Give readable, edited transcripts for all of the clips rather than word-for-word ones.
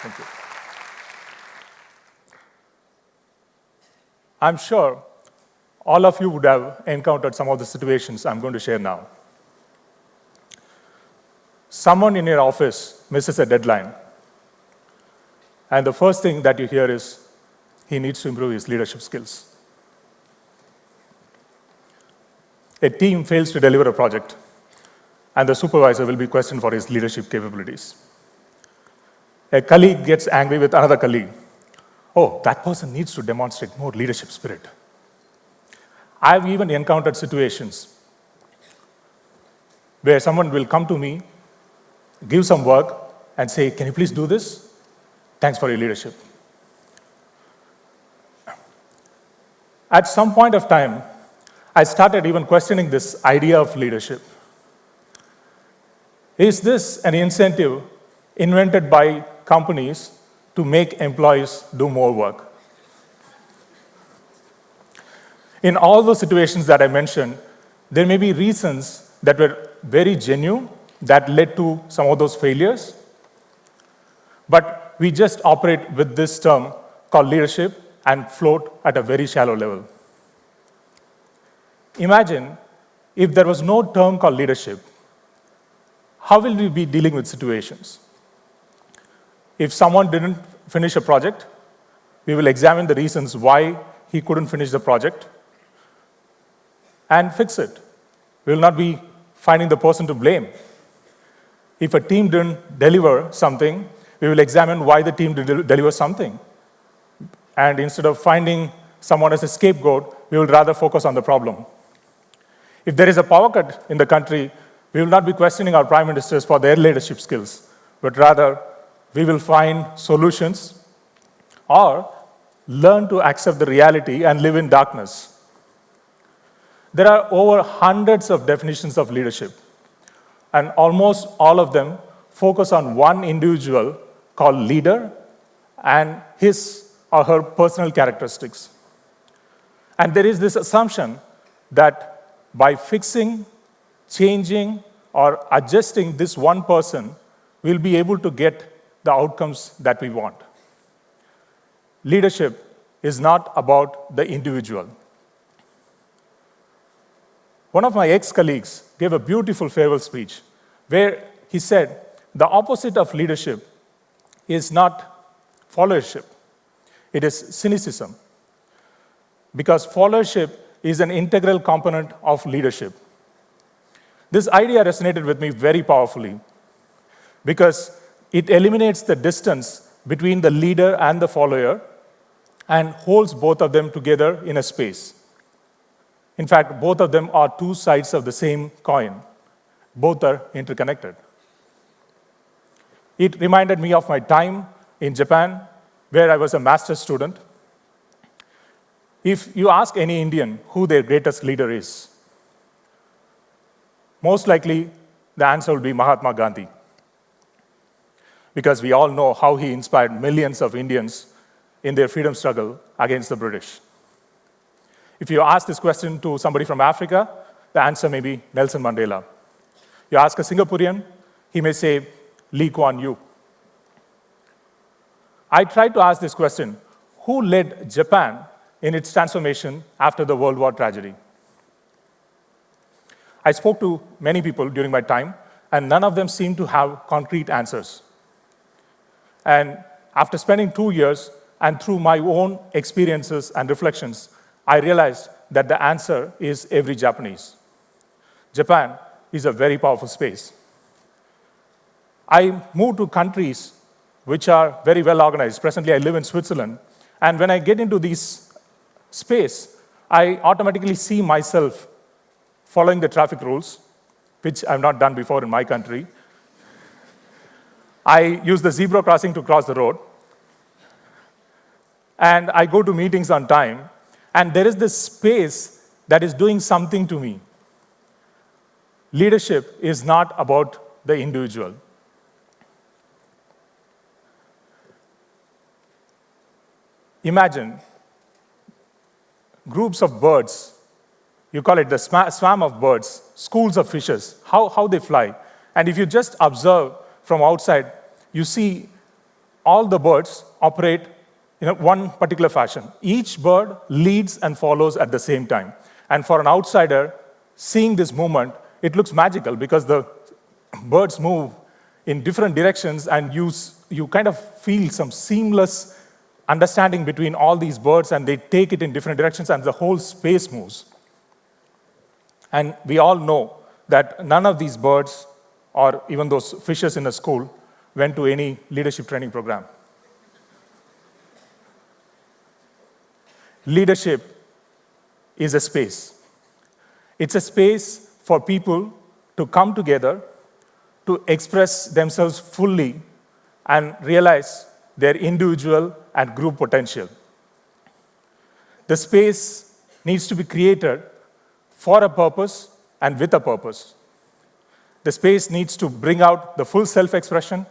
Thank you. I'm sure all of you would have encountered some of the situations I'm going to share now. Someone in your office misses a deadline, and the first thing that you hear is he needs to improve his leadership skills. A team fails to deliver a project, and the supervisor will be questioned for his leadership capabilities. A colleague gets angry with another colleague. Oh, that person needs to demonstrate more leadership spirit. I've even encountered situations where someone will come to me, give some work, and say, can you please do this? Thanks for your leadership. At some point of time, I started even questioning this idea of leadership. Is this an incentive invented by companies to make employees do more work? In all those situations that I mentioned, there may be reasons that were very genuine that led to some of those failures, but we just operate with this term called leadership and float at a very shallow level. Imagine if there was no term called leadership, how will we be dealing with situations? If someone didn't finish a project, we will examine the reasons why he couldn't finish the project and fix it. We will not be finding the person to blame. If a team didn't deliver something, we will examine why the team didn't deliver something. And instead of finding someone as a scapegoat, we will rather focus on the problem. If there is a power cut in the country, we will not be questioning our prime ministers for their leadership skills, but rather we will find solutions or learn to accept the reality and live in darkness. There are over hundreds of definitions of leadership, and almost all of them focus on one individual called leader and his or her personal characteristics. And there is this assumption that by fixing, changing, or adjusting this one person, we'll be able to get the outcomes that we want. Leadership is not about the individual. One of my ex-colleagues gave a beautiful farewell speech where he said, the opposite of leadership is not followership, it is cynicism. Because followership is an integral component of leadership. This idea resonated with me very powerfully because it eliminates the distance between the leader and the follower and holds both of them together in a space. In fact, both of them are two sides of the same coin. Both are interconnected. It reminded me of my time in Japan, where I was a master's student. If you ask any Indian who their greatest leader is, most likely the answer will be Mahatma Gandhi, because we all know how he inspired millions of Indians in their freedom struggle against the British. If you ask this question to somebody from Africa, the answer may be Nelson Mandela. You ask a Singaporean, he may say Lee Kuan Yew. I tried to ask this question, who led Japan in its transformation after the World War tragedy? I spoke to many people during my time, and none of them seemed to have concrete answers. And after spending 2 years, and through my own experiences and reflections, I realized that the answer is every Japanese. Japan is a very powerful space. I moved to countries which are very well organized. Presently, I live in Switzerland. And when I get into this space, I automatically see myself following the traffic rules, which I've not done before in my country. I use the zebra crossing to cross the road. And I go to meetings on time. And there is this space that is doing something to me. Leadership is not about the individual. Imagine groups of birds, you call it the swarm of birds, schools of fishes, how they fly. And if you just observe from outside, you see all the birds operate in one particular fashion. Each bird leads and follows at the same time. And for an outsider, seeing this movement, it looks magical because the birds move in different directions, and you kind of feel some seamless understanding between all these birds, and they take it in different directions, and the whole space moves. And we all know that none of these birds, or even those fishes in a school, went to any leadership training program. Leadership is a space. It's a space for people to come together, to express themselves fully, and realize their individual and group potential. The space needs to be created for a purpose and with a purpose. The space needs to bring out the full self-expression,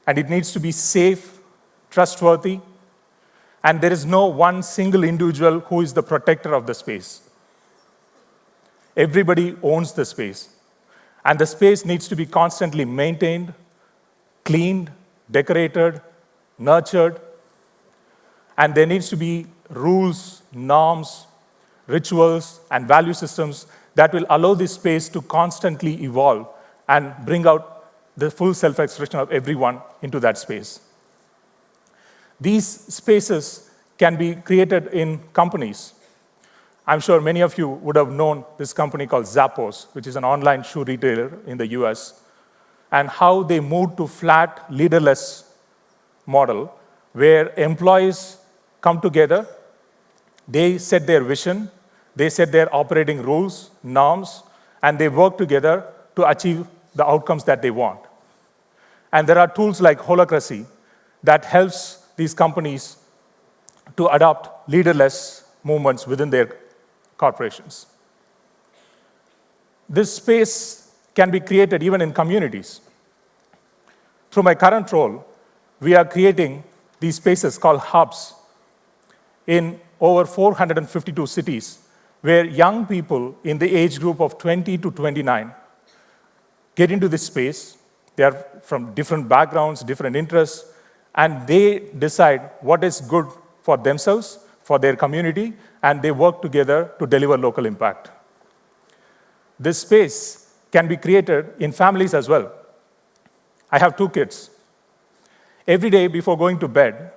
and it needs to be safe, trustworthy, and there is no one single individual who is the protector of the space. Everybody owns the space, and the space needs to be constantly maintained, cleaned, decorated, nurtured, and there needs to be rules, norms, rituals, and value systems that will allow this space to constantly evolve and bring out the full self-expression of everyone into that space. These spaces can be created in companies. I'm sure many of you would have known this company called Zappos, which is an online shoe retailer in the US, and how they moved to flat, leaderless model where employees come together, they set their vision, they set their operating rules, norms, and they work together to achieve the outcomes that they want. And there are tools like Holacracy that helps these companies to adopt leaderless movements within their corporations. This space can be created even in communities. Through my current role, we are creating these spaces called hubs in over 452 cities, where young people in the age group of 20 to 29 get into this space. They are from different backgrounds, different interests, and they decide what is good for themselves, for their community, and they work together to deliver local impact. This space can be created in families as well. I have 2 kids. Every day before going to bed,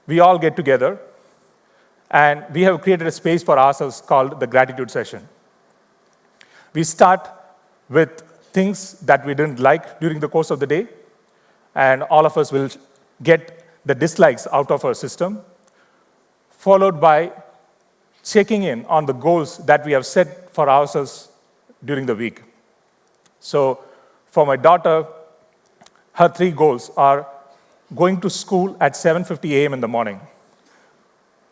we all get together, and we have created a space for ourselves called the gratitude session. We start with things that we didn't like during the course of the day, and all of us will get the dislikes out of our system, followed by checking in on the goals that we have set for ourselves during the week. So for my daughter, her 3 goals are going to school at 7:50 a.m. in the morning.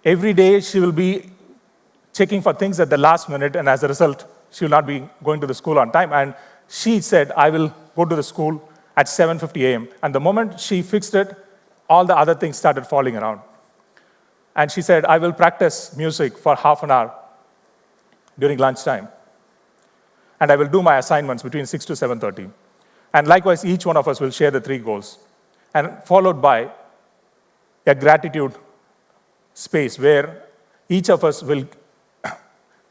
Every day she will be checking for things at the last minute, and as a result, she will not be going to the school on time. And she said, I will go to the school at 7:50 a.m. And the moment she fixed it, all the other things started falling around. And she said, I will practice music for half an hour during lunchtime. And I will do my assignments between 6 to 7:30. And likewise, each one of us will share the 3 goals. And followed by a gratitude space where each of us will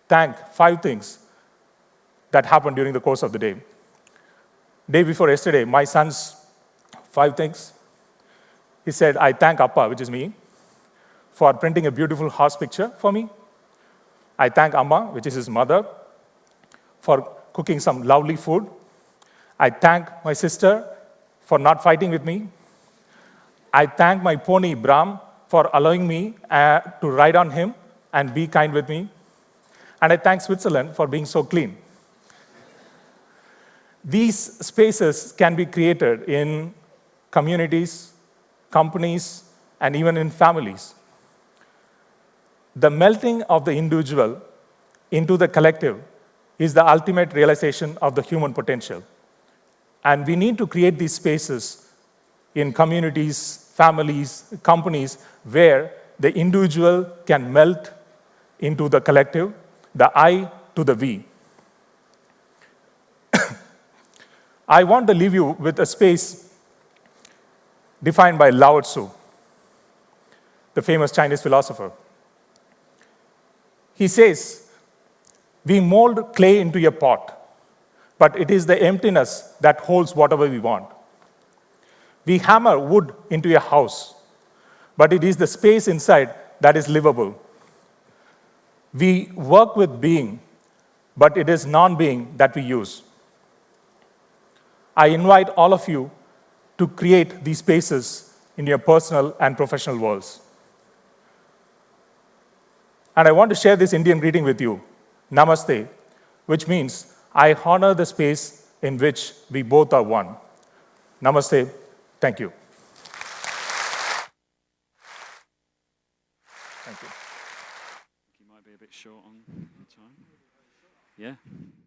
thank 5 things that happened during the course of the day. Day before yesterday, my son's 5 things. He said, I thank Appa, which is me, for printing a beautiful horse picture for me. I thank Amma, which is his mother, for cooking some lovely food. I thank my sister for not fighting with me. I thank my pony, Brahm, for allowing me to ride on him and be kind with me. And I thank Switzerland for being so clean. These spaces can be created in communities, companies, and even in families. The melting of the individual into the collective is the ultimate realization of the human potential. And we need to create these spaces in communities, families, companies, where the individual can melt into the collective, the I to the we. I want to leave you with a space defined by Lao Tzu, the famous Chinese philosopher. He says, we mold clay into a pot, but it is the emptiness that holds whatever we want. We hammer wood into a house, but it is the space inside that is livable. We work with being, but it is non-being that we use. I invite all of you to create these spaces in your personal and professional worlds. And I want to share this Indian greeting with you, Namaste, which means I honor the space in which we both are one. Namaste. Thank you. Thank you. You might be a bit short on time. Yeah.